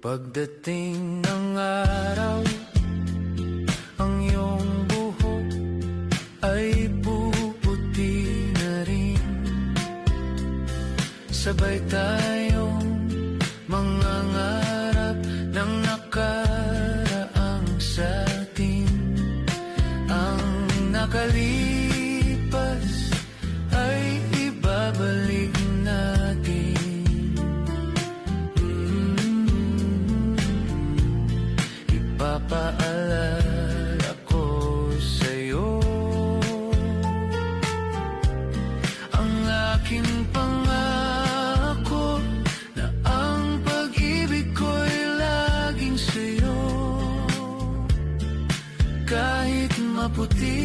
Pagdating ng araw, ang iyong buhok ay puputi na rin. Sabay tayong mangangarap ng nakaraang sa'tin. Ang nakalipas ay ibabalik natin. Ipapaalala ko sa'yo ang aking pangako na ang pag-ibig ko'y laging sa'yo. Kahit maputi